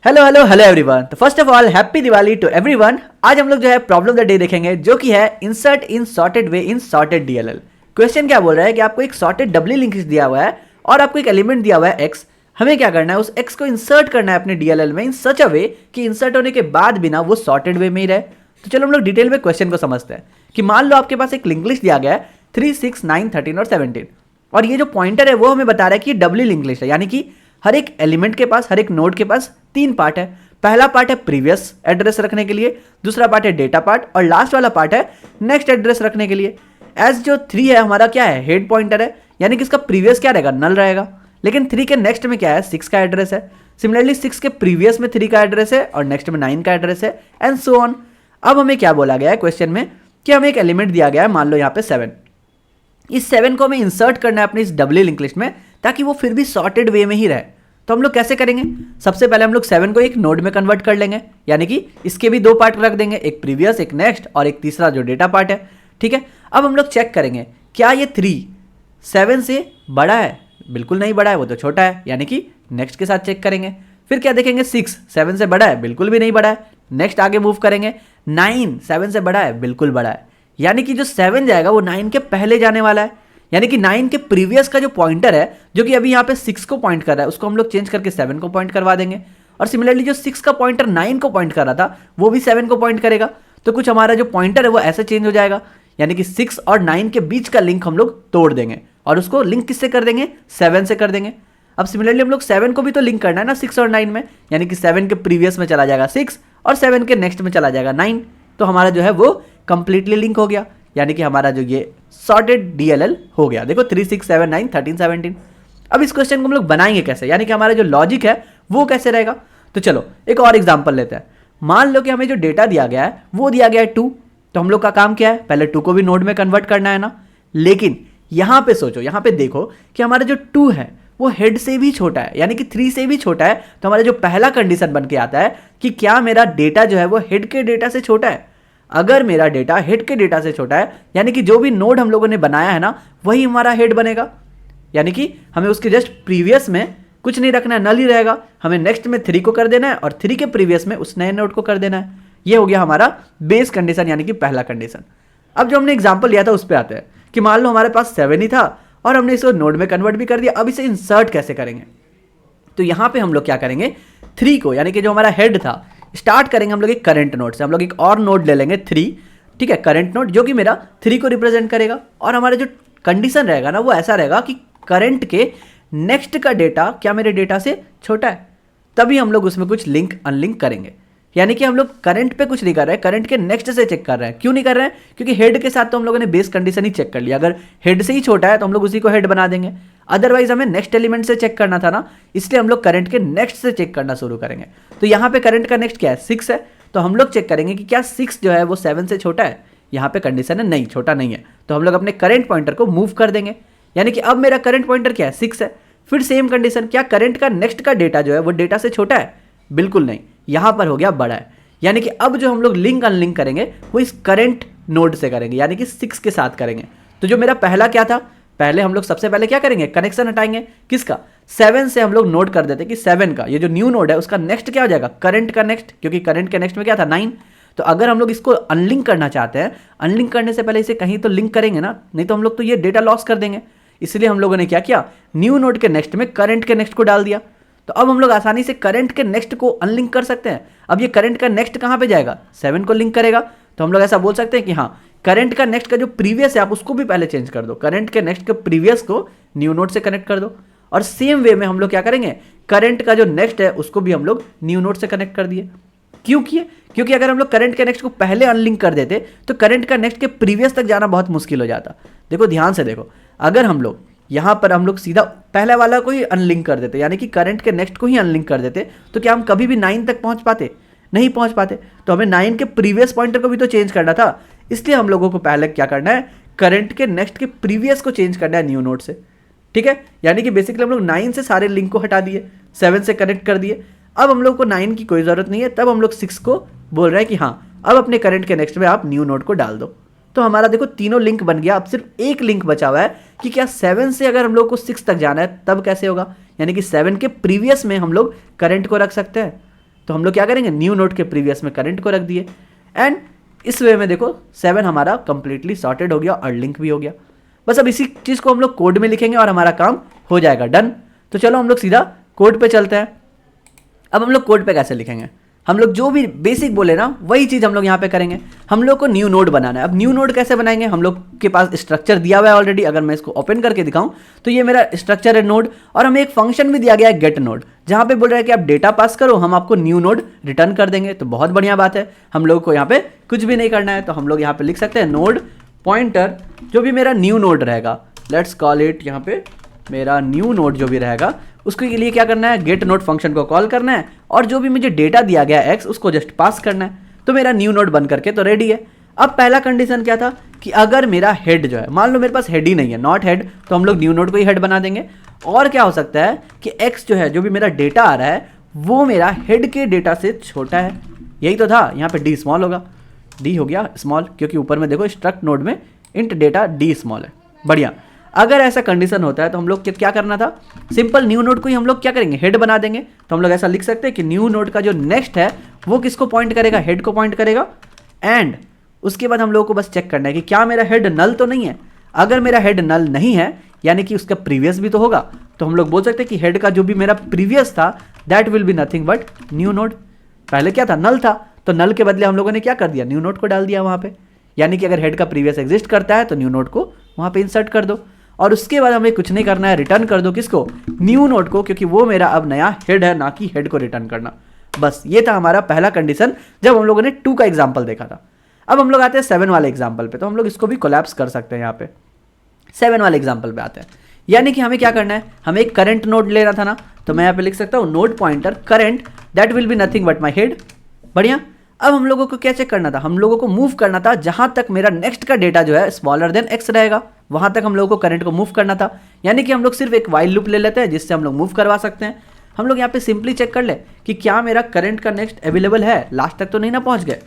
Hello hello hello everyone. तो first of all happy Diwali to everyone. आज हम लोग जो है प्रॉब्लम द डे देखेंगे जो कि है इंसर्ट इन सॉर्टेड वे इन सॉर्टेड डीएलएल। क्वेश्चन क्या बोल रहा है कि आपको एक सॉर्टेड डबली लिंक्स दिया हुआ है और आपको एक एलिमेंट दिया हुआ है एक्स। हमें क्या करना है, उस एक्स को इंसर्ट करना है अपने डीएलएल में इन सच अ वे कि इंसर्ट होने के बाद भी ना वो सॉर्टेड वे में ही रहे। तो चलो हम लोग डिटेल में क्वेश्चन को समझते हैं कि मान लो आपके पास एक लिंक लिस्ट दिया गया है 3, 6, 9, 13 और 17 और ये जो पॉइंटर है वो हमें बता रहा है कि ये डबली लिंक लिस्ट है, यानी कि हर एक एलिमेंट के पास, हर एक नोड के पास 3 पार्ट है। पहला पार्ट है प्रीवियस एड्रेस रखने के लिए, दूसरा पार्ट है डेटा पार्ट और लास्ट वाला पार्ट है नेक्स्ट एड्रेस रखने के लिए। एज जो 3 है हमारा क्या है, हेड पॉइंटर है, यानी कि इसका प्रीवियस क्या रहेगा, नल रहेगा। लेकिन 3 के नेक्स्ट में क्या है, 6 का एड्रेस है। सिमिलरली 6 के प्रीवियस में 3 का एड्रेस है और नेक्स्ट में 9 का एड्रेस है एंड सो ऑन। अब हमें क्या बोला गया है क्वेश्चन में कि हमें एक एलिमेंट दिया गया है, मान लो यहाँ पे 7। इस 7 को हमें इंसर्ट करना है अपनी इस डबली लिंक लिस्ट में ताकि वो फिर भी सॉर्टेड वे में ही रहे। तो हम लोग कैसे करेंगे, सबसे पहले हम लोग 7 को एक नोड में कन्वर्ट कर लेंगे, यानी कि इसके भी 2 पार्ट रख देंगे, एक प्रीवियस, एक नेक्स्ट और एक तीसरा जो डेटा पार्ट है। ठीक है, अब हम लोग चेक करेंगे क्या ये 3 7 से बड़ा है। बिल्कुल नहीं बड़ा है, वो तो छोटा है, यानी कि नेक्स्ट के साथ चेक करेंगे। फिर क्या देखेंगे, 6 7 से बड़ा है, बिल्कुल भी नहीं बड़ा है। नेक्स्ट आगे मूव करेंगे, 9 7 से बड़ा है, बिल्कुल बड़ा है, यानी कि जो 7 जाएगा वो 9 के पहले जाने वाला है। यानी कि 9 के प्रीवियस का जो पॉइंटर है, जो कि अभी यहाँ पे 6 को पॉइंट कर रहा है, उसको हम लोग चेंज करके 7 को पॉइंट करवा देंगे। और सिमिलरली जो 6 का पॉइंटर 9 को पॉइंट कर रहा था वो भी 7 को पॉइंट करेगा। तो कुछ हमारा जो पॉइंटर है वो ऐसे चेंज हो जाएगा, यानी कि 6 और 9 के बीच का लिंक हम लोग तोड़ देंगे और उसको लिंक किससे कर देंगे, 7 से कर देंगे। अब सिमिलरली हम लोग 7 को भी तो लिंक करना है ना 6 और 9 में, यानी कि 7 के प्रीवियस में चला जाएगा 6 और 7 के नेक्स्ट में चला जाएगा 9। तो हमारा जो है वो कंप्लीटली लिंक हो गया, यानी कि हमारा जो ये सॉर्टेड डीएलएल हो गया। देखो 3, 6, 7, 9, 13, 17। अब इस क्वेश्चन को हम लोग बनाएंगे कैसे, यानी कि हमारा जो लॉजिक है वो कैसे रहेगा। तो चलो एक और एग्जांपल लेते हैं। मान लो कि हमें जो डेटा दिया गया है वो दिया गया है 2। तो हम लोग का काम क्या है, पहले 2 को भी नोड में कन्वर्ट करना है ना। लेकिन यहां पे सोचो, यहां पे देखो कि हमारा जो 2 है वो हेड से भी छोटा है, यानी कि 3 से भी छोटा है। तो हमारा जो पहला कंडीशन बन के आता है कि क्या मेरा डेटा जो है वो हेड के डेटा से छोटा है। अगर मेरा डेटा हेड के डेटा से छोटा है, यानी कि जो भी नोड हम लोगों ने बनाया है ना वही हमारा हेड बनेगा, यानी कि हमें उसके जस्ट प्रीवियस में कुछ नहीं रखना है, नल ही रहेगा। हमें नेक्स्ट में 3 को कर देना है और 3 के प्रीवियस में उस नए नोड को कर देना है। ये हो गया हमारा बेस कंडीशन, यानी कि पहला कंडीशन। अब जो हमने एग्जाम्पल लिया था उस पर आते हैं कि मान लो हमारे पास 7 ही था और हमने इसको नोड में कन्वर्ट भी कर दिया। अब इसे इंसर्ट कैसे करेंगे, तो यहां पे हम लोग क्या करेंगे, 3 को, यानी कि जो हमारा हेड था, स्टार्ट करेंगे हम लोग एक करंट नोड से। हम लोग एक और नोड ले लेंगे 3, ठीक है, करंट नोड, जो कि मेरा 3 को रिप्रेजेंट करेगा। और हमारा जो कंडीशन रहेगा ना वो ऐसा रहेगा कि करंट के नेक्स्ट का डेटा क्या मेरे डेटा से छोटा है, तभी हम लोग उसमें कुछ लिंक अनलिंक करेंगे। यानी कि हम लोग करंट पे कुछ नहीं कर रहे हैं, करंट के नेक्स्ट से चेक कर रहे हैं। क्यों नहीं कर रहे हैं, क्योंकि हेड के साथ तो हम लोगों ने बेस कंडीशन ही चेक कर लिया। अगर हेड से ही छोटा है तो हम लोग उसी को हेड बना देंगे, अदरवाइज हमें नेक्स्ट एलिमेंट से चेक करना था ना, इसलिए हम लोग करंट के नेक्स्ट से चेक करना शुरू करेंगे। तो यहाँ पे करंट का नेक्स्ट क्या है, 6 है। तो हम लोग चेक करेंगे कि क्या 6 जो है वो 7 से छोटा है। यहाँ पे कंडीशन है नहीं, छोटा नहीं है। तो हम लोग अपने करंट पॉइंटर को मूव कर देंगे, यानी कि अब मेरा करंट पॉइंटर क्या है, 6 है। फिर सेम कंडीशन, क्या करंट का नेक्स्ट का डेटा जो है वो डेटा से छोटा है, बिल्कुल नहीं, यहाँ पर हो गया बड़ा है। यानी कि अब जो हम लोग लिंक अनलिंक करेंगे वो इस करंट नोड से करेंगे, यानी कि 6 के साथ करेंगे। तो जो मेरा पहला क्या था, पहले हम लोग सबसे पहले क्या करेंगे, कनेक्शन हटाएंगे, किसका, 7 से हम लोग नोट कर देते कि 7 का ये जो न्यू नोड है उसका नेक्स्ट क्या हो जाएगा, करंट का नेक्स्ट, क्योंकि करंट के नेक्स्ट में क्या था, 9। तो अगर हम लोग इसको अनलिंक करना चाहते हैं, अनलिंक करने से पहले इसे कहीं तो लिंक करेंगे ना, नहीं तो हम लोग तो ये डेटा लॉस कर देंगे। इसलिए हम लोगों ने क्या किया, न्यू नोड के नेक्स्ट में करंट के नेक्स्ट को डाल दिया। तो अब हम लोग आसानी से करंट के नेक्स्ट को अनलिंक कर सकते हैं। अब ये करंट का नेक्स्ट कहाँ पे जाएगा, 7 को लिंक करेगा। तो हम लोग ऐसा बोल सकते हैं कि हाँ, करंट का नेक्स्ट का जो प्रीवियस है आप उसको भी पहले चेंज कर दो, करंट के नेक्स्ट के प्रीवियस को न्यू नोड से कनेक्ट कर दो। और सेम वे में हम लोग क्या करेंगे, करंट का जो नेक्स्ट है उसको भी हम लोग न्यू नोड से कनेक्ट कर दिए। क्यों किए, क्योंकि अगर हम लोग करंट के नेक्स्ट को पहले अनलिंक कर देते तो करंट का नेक्स्ट के प्रीवियस तक जाना बहुत मुश्किल हो जाता। देखो ध्यान से देखो, अगर हम लोग यहाँ पर हम लोग सीधा पहले वाला को ही अनलिंक कर देते, यानी कि करंट के नेक्स्ट को ही अनलिंक कर देते, तो क्या हम कभी भी 9 तक पहुँच पाते, नहीं पहुँच पाते। तो हमें 9 के प्रीवियस पॉइंटर को भी तो चेंज करना था, इसलिए हम लोगों को पहले क्या करना है, करंट के नेक्स्ट के प्रीवियस को चेंज करना है न्यू नोड से। ठीक है, यानी कि बेसिकली हम लोग 9 से सारे लिंक को हटा दिए, 7 से कनेक्ट कर दिए। अब हम लोग को 9 की कोई ज़रूरत नहीं है, तब हम लोग 6 को बोल रहे हैं कि हाँ अब अपने करंट के नेक्स्ट में आप न्यू नोड को डाल दो। तो हमारा देखो तीनों लिंक बन गया। अब सिर्फ एक लिंक बचा हुआ है कि क्या 7 से अगर हम लोग को 6 तक जाना है तब कैसे होगा, यानी कि 7 के प्रीवियस में हम लोग करंट को रख सकते हैं। तो हम लोग क्या करेंगे, न्यू नोड के प्रीवियस में करंट को रख दिए एंड इस वे में देखो 7 हमारा कंप्लीटली सॉर्टेड हो गया और लिंक भी हो गया। बस अब इसी चीज़ को हम लोग कोड में लिखेंगे और हमारा काम हो जाएगा डन। तो चलो हम लोग सीधा कोड पे चलते हैं। अब हम लोग कोड पे कैसे लिखेंगे, हम लोग जो भी बेसिक बोले ना वही चीज़ हम लोग यहाँ पे करेंगे। हम लोग को न्यू नोड बनाना है। अब न्यू नोड कैसे बनाएंगे, हम लोग के पास स्ट्रक्चर दिया हुआ है ऑलरेडी। अगर मैं इसको ओपन करके दिखाऊं तो ये मेरा स्ट्रक्चर है नोड, और हमें एक फंक्शन भी दिया गया है गेट नोड, जहाँ पे बोल रहा है कि आप डेटा पास करो, हम आपको न्यू नोड रिटर्न कर देंगे। तो बहुत बढ़िया बात है, हम लोग को यहाँ पे कुछ भी नहीं करना है। तो हम लोग यहाँ पे लिख सकते हैं नोड पॉइंटर जो भी मेरा न्यू नोड रहेगा, लेट्स कॉल इट यहाँ पे मेरा न्यू नोड जो भी रहेगा, उसके लिए क्या करना है, गेट नोड फंक्शन को कॉल करना है और जो भी मुझे डेटा दिया गया है एक्स उसको जस्ट पास करना है। तो मेरा न्यू नोड बन करके तो रेडी है। अब पहला कंडीशन क्या था कि अगर मेरा हेड जो है, मान लो मेरे पास हेड ही नहीं है, नॉट हेड, तो हम लोग न्यू नोड को ही हेड बना देंगे। और क्या हो सकता है कि एक्स जो है, जो भी मेरा डेटा आ रहा है वो मेरा हेड के डेटा से छोटा है। यही तो था, यहाँ पे डी स्मॉल होगा, डी हो गया स्मॉल, क्योंकि ऊपर में देखो स्ट्रक्ट नोड में इंट डेटा डी स्मॉल है। बढ़िया। अगर ऐसा कंडीशन होता है तो हम लोग क्या करना था, सिंपल न्यू नोड को ही हम लोग क्या करेंगे, हेड बना देंगे। तो हम लोग ऐसा लिख सकते हैं कि न्यू नोड का जो नेक्स्ट है वो किसको पॉइंट करेगा, हेड को पॉइंट करेगा। एंड उसके बाद हम लोग को बस चेक करना है कि क्या मेरा हेड नल तो नहीं है। अगर मेरा हेड नल नहीं है, यानी कि उसका प्रीवियस भी तो होगा, तो हम लोग बोल सकते हैं कि हेड का जो भी मेरा प्रीवियस था that will be nothing but new node. पहले क्या था, नल था, तो नल के बदले हम लोगों ने क्या कर दिया, न्यू नोड को डाल दिया वहाँ पे। यानी कि अगर हेड का प्रीवियस एग्जिस्ट करता है तो न्यू नोड को वहाँ पे इंसर्ट कर दो, और उसके बाद हमें कुछ नहीं करना है, रिटर्न कर दो किसको, न्यू नोड को, क्योंकि वो मेरा अब नया हेड है, ना कि हेड को रिटर्न करना। बस ये था हमारा पहला कंडीशन जब हम लोगों ने 2 का एग्जाम्पल देखा था। अब हम लोग आते हैं 7 वाले एग्जाम्पल पे। तो हम लोग इसको भी कोलैप्स कर सकते हैं। यहाँ पे 7 वाले एग्जाम्पल पे आते हैं। यानी कि हमें क्या करना है, हमें एक करंट नोड लेना था ना, तो मैं यहाँ पे लिख सकता हूँ node pointer current that will be nothing but my head. बढ़िया। अब हम लोगों को क्या चेक करना था, हम लोगों को मूव करना था जहां तक मेरा नेक्स्ट का डेटा जो है स्मॉलर देन एक्स रहेगा, वहां तक हम लोगों को करंट को मूव करना था। यानी कि हम लोग सिर्फ एक वाइल लूप ले लेते हैं जिससे हम लोग मूव करवा सकते हैं। हम लोग यहाँ पे सिंपली चेक कर ले कि क्या मेरा करंट का नेक्स्ट अवेलेबल है, लास्ट तक तो नहीं ना पहुंच गए।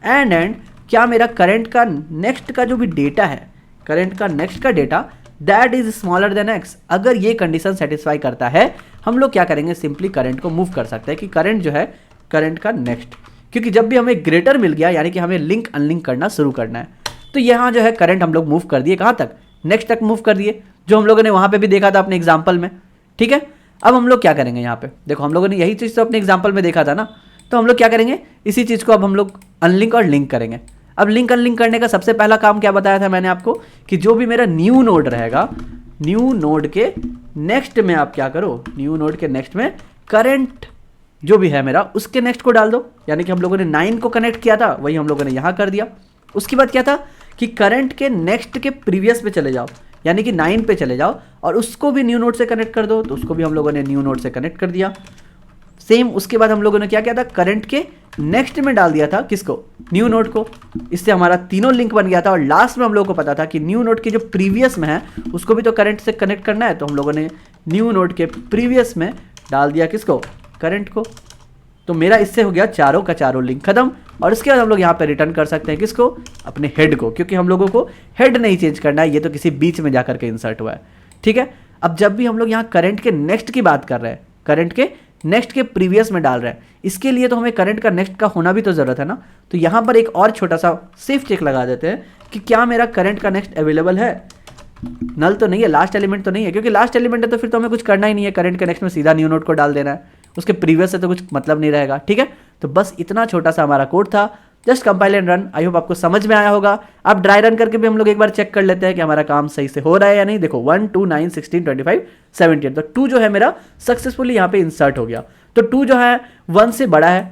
एंड क्या मेरा करंट का नेक्स्ट का जो भी डेटा है, करंट का नेक्स्ट का data that is smaller than x. अगर ये कंडीशन सेटिस्फाई करता है, हम लोग क्या करेंगे, सिंपली करंट को मूव कर सकते हैं कि करंट जो है करंट का नेक्स्ट, क्योंकि जब भी हमें ग्रेटर मिल गया यानी कि हमें लिंक अनलिंक करना शुरू करना है। तो यहाँ जो है करंट हम लोग मूव कर दिए, कहाँ तक, नेक्स्ट तक मूव कर दिए, जो हम लोगों ने वहाँ पे भी देखा था अपने एग्जाम्पल में। ठीक है। अब हम लोग क्या करेंगे, यहाँ पे देखो हम लोगों ने यही चीज़ तो अपने एग्जाम्पल में देखा था ना, तो हम लोग क्या करेंगे, इसी चीज़ को अब हम लोग अनलिंक और लिंक करेंगे। अब लिंक अनलिंक करने का सबसे पहला काम क्या बताया था मैंने आपको, कि जो भी मेरा न्यू नोड रहेगा, न्यू नोड के नेक्स्ट में आप क्या करो, न्यू नोड के नेक्स्ट में करंट जो भी है मेरा उसके नेक्स्ट को डाल दो। यानी कि हम लोगों ने 9 को कनेक्ट किया था, वही हम लोगों ने यहाँ कर दिया। उसके बाद क्या था कि करंट के नेक्स्ट के प्रीवियस पे चले जाओ, यानी कि 9 पे चले जाओ और उसको भी न्यू नोड से कनेक्ट कर दो। तो उसको भी हम लोगों ने न्यू नोड से कनेक्ट कर दिया। सेम उसके बाद हम लोगों ने क्या किया था, करंट के नेक्स्ट में डाल दिया था किसको, न्यू नोड को। इससे हमारा तीनों लिंक बन गया था। और लास्ट में हम लोगों को पता था कि न्यू नोड के जो प्रीवियस में है उसको भी तो करंट से कनेक्ट करना है, तो हम लोगों ने न्यू नोड के प्रीवियस में डाल दिया किसको, करंट को। तो मेरा इससे हो गया चारों का चारों लिंक खत्म। और इसके बाद हम लोग यहाँ पे रिटर्न कर सकते हैं किसको, अपने हेड को, क्योंकि हम लोगों को हेड नहीं चेंज करना है, ये तो किसी बीच में जाकर के इंसर्ट हुआ है। ठीक है। अब जब भी हम लोग यहाँ करंट के नेक्स्ट की बात कर रहे हैं, करंट के नेक्स्ट के प्रीवियस में डाल रहे हैं, इसके लिए तो हमें करंट का नेक्स्ट का होना भी तो जरूरत है ना। तो यहाँ पर एक और छोटा सा सेफ चेक लगा देते हैं कि क्या मेरा करंट का नेक्स्ट अवेलेबल है, नल तो नहीं है, लास्ट एलिमेंट तो नहीं है, क्योंकि लास्ट एलिमेंट है तो फिर तो हमें कुछ करना ही नहीं है, करंट के नेक्स्ट में सीधा न्यू नोड को डाल देना है, उसके प्रीवियस से तो कुछ मतलब नहीं रहेगा। ठीक है। तो बस इतना छोटा सा हमारा कोड था, just compile and run. I hope आपको समझ में आया होगा। आप ड्राई रन करके भी हम लोग एक बार चेक कर लेते हैं कि हमारा काम सही से हो रहा है या नहीं। देखो 1 2 9 16 25 17, तो 2 जो है मेरा सक्सेसफुली यहाँ पे इंसर्ट हो गया। तो 2 जो है 1 से बड़ा है,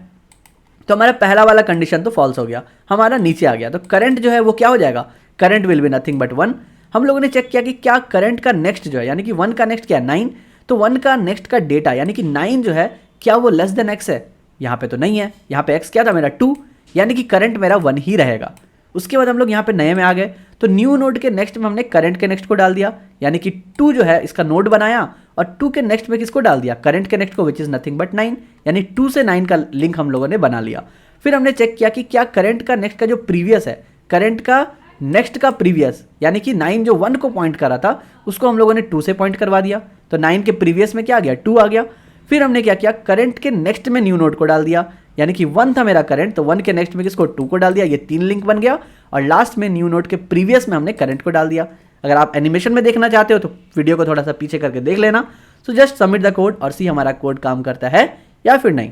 तो हमारा पहला वाला कंडीशन तो फॉल्स हो गया, हमारा नीचे आ गया। तो करंट जो है वो क्या हो जाएगा, current will be nothing but 1। हम लोगों ने चेक किया कि क्या करंट का नेक्स्ट जो है, यानी कि 1 का नेक्स्ट क्या है, 9, तो 1 का नेक्स्ट का डेटा यानी कि 9 जो है क्या वो लेस देन एक्स है, यहाँ पे तो नहीं है। यहाँ पे एक्स क्या था मेरा 2, यानी कि करंट मेरा 1 ही रहेगा। उसके बाद हम लोग यहाँ पे नए में आ गए, तो न्यू नोड के नेक्स्ट में हमने करंट के नेक्स्ट को डाल दिया, यानी कि 2 जो है इसका नोड बनाया और 2 के नेक्स्ट में किसको डाल दिया, करंट के नेक्स्ट को, विच इज नथिंग बट 9, यानी 2 से 9 का लिंक हम लोगों ने बना लिया। फिर हमने चेक किया कि क्या करंट का नेक्स्ट का जो प्रीवियस है, करंट का नेक्स्ट का प्रीवियस यानी कि 9 जो 1 को पॉइंट कर रहा था उसको हम लोगों ने 2 से पॉइंट करवा दिया। तो 9 के प्रीवियस में क्या आ गया, 2 आ गया। फिर हमने क्या किया, करंट के नेक्स्ट में न्यू नोड को डाल दिया, यानी कि 1 था मेरा करंट, तो 1 के नेक्स्ट में किसको 2 को डाल दिया, ये 3 लिंक बन गया। और लास्ट में न्यू नोड के प्रीवियस में हमने करंट को डाल दिया। अगर आप एनिमेशन में देखना चाहते हो तो वीडियो को थोड़ा सा पीछे करके देख लेना। So just submit the code और सी हमारा कोड काम करता है या फिर नहीं।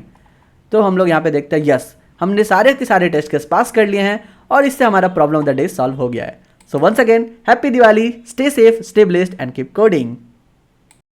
तो हम लोग यहाँ पे देखते हैं यस, हमने सारे के सारे टेस्ट केस पास कर लिए हैं और इससे हमारा problem of the day solve हो गया है। So once again happy Diwali, stay safe, stay blessed and keep coding.